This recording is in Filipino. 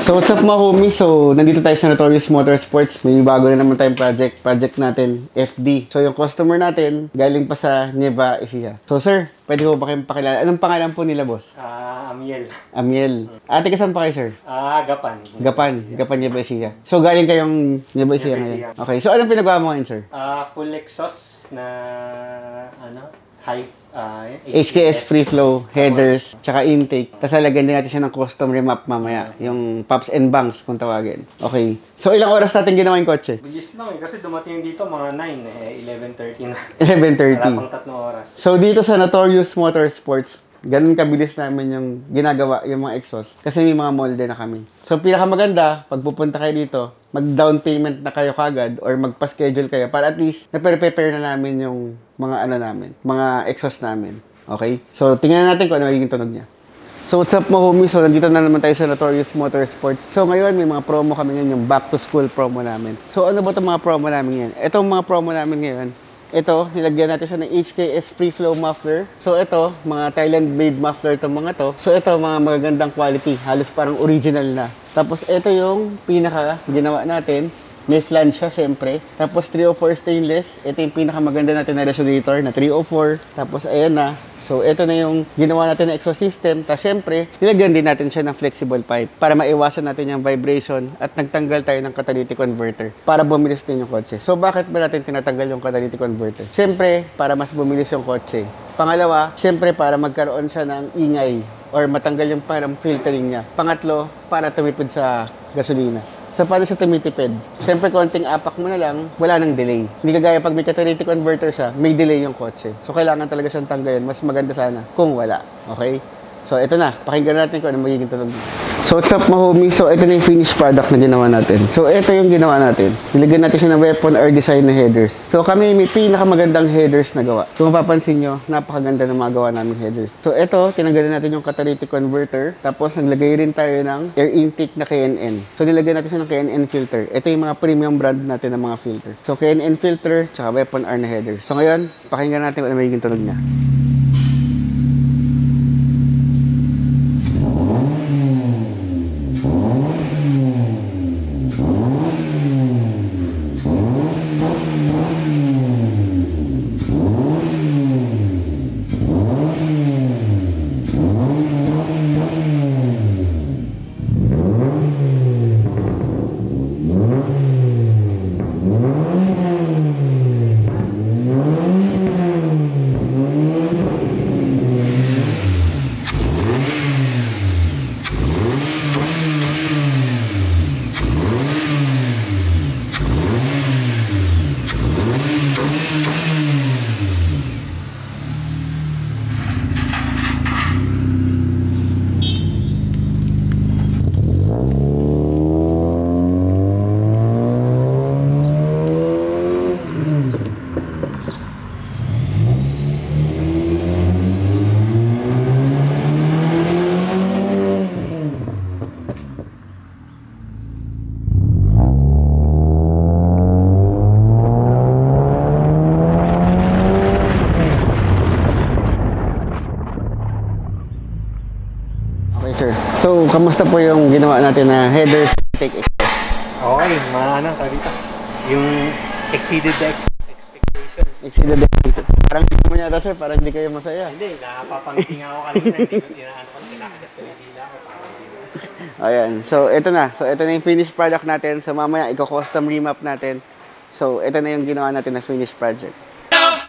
So what's up mga homies? So nandito tayo sa Notorious Motorsports. May bago na naman tayong project natin, FD. So yung customer natin galing pa sa Nueva Ecija. So sir, pwede ko ba kayong pakilala? Anong pangalan po nila boss? Amiel. Amiel. Ate, kasan pa kayo sir? Gapan Nueva Ecija. So galing kayong Nueva Ecija ngayon? Okay, so anong pinagawa mo ngayon sir? Full exhaust na HKS free flow, headers, tsaka intake. Tapos lalagyan din natin siya ng custom remap mamaya. Yung pops and banks kung tawagin. Okay. So ilang oras natin ginawa yung kotse? Bilis lang kasi dumating dito mga 9, 11:30 na. 11:30. Wala pang 3 oras. So dito sa Notorious Motorsports, ganun kabilis namin yung ginagawa, yung mga exhaust. Kasi may mga molde na kami. So pinakamaganda, pag pupunta kayo dito, mag-down payment na kayo kagad or magpa-schedule kayo para at least na-prepare na namin yung mga mga exhaust namin. Okay? So tingnan natin kung ano magiging tunog niya. So what's up mga homies? So nandito na naman tayo sa Notorious Motorsports. So ngayon may mga promo kami ngayon, yung back to school promo namin. So ano ba itong mga promo namin ngayon? Itong mga promo namin ngayon, ito, nilagyan natin siya ng HKS Free Flow Muffler. So ito, mga Thailand-made muffler itong mga to. So ito, mga magagandang quality. Halos parang original na. Tapos ito yung pinaka ginawa natin. May flange siya, syempre. Tapos 304 stainless. Ito yung pinakamaganda natin na resonator na 304. Tapos ayan na. So ito na yung ginawa natin na exhaust system. Tapos syempre, nilagyan din natin siya ng flexible pipe para maiwasan natin yung vibration at nagtanggal tayo ng catalytic converter para bumilis din yung kotse. So bakit ba natin tinatanggal yung catalytic converter? Syempre, para mas bumilis yung kotse. Pangalawa, syempre para magkaroon siya ng ingay or matanggal yung parang filtering niya. Pangatlo, para tumipid sa gasolina. So, paano siya tumitipid? Siyempre, konting apak mo na lang, wala nang delay. Hindi kagaya pag may catalytic converter siya, may delay yung kotse. So, kailangan talaga siyang tanggalin. Mas maganda sana kung wala. Okay? So, ito na. Pakinggan natin kung ano magiging tunog. So, what's up mga homies? So, ito na yung finished product na ginawa natin. So, ito yung ginawa natin. Nilagyan natin siya ng weapon or design na headers. So, kami may pinakamagandang headers na gawa. Kung mapapansin nyo, napakaganda ng mga gawa naming headers. So, ito, tinanggalin natin yung catalytic converter. Tapos, naglagay rin tayo ng air intake na K&N. So, nilagyan natin siya ng K&N filter. Ito yung mga premium brand natin ng mga filter. So, K&N filter, tsaka weapon R na header. So, ngayon, pakinggan natin kung ano magiging tunog niya. Sir. So, kamusta po yung ginawa natin na headers take exhaust? Okay, dito. Yung exceeded the expectations. Exceeded the expectations. Parang hindi mo yata sir, parang hindi kayo masaya. Hindi, napapangiti nga ako kanina. Hindi ko kinakagat ko yung dila ko. Ayan. So, ito na. So, ito na yung finished product natin. So, mamaya, i-custom remap natin. So, ito na yung ginawa natin na finished project. No,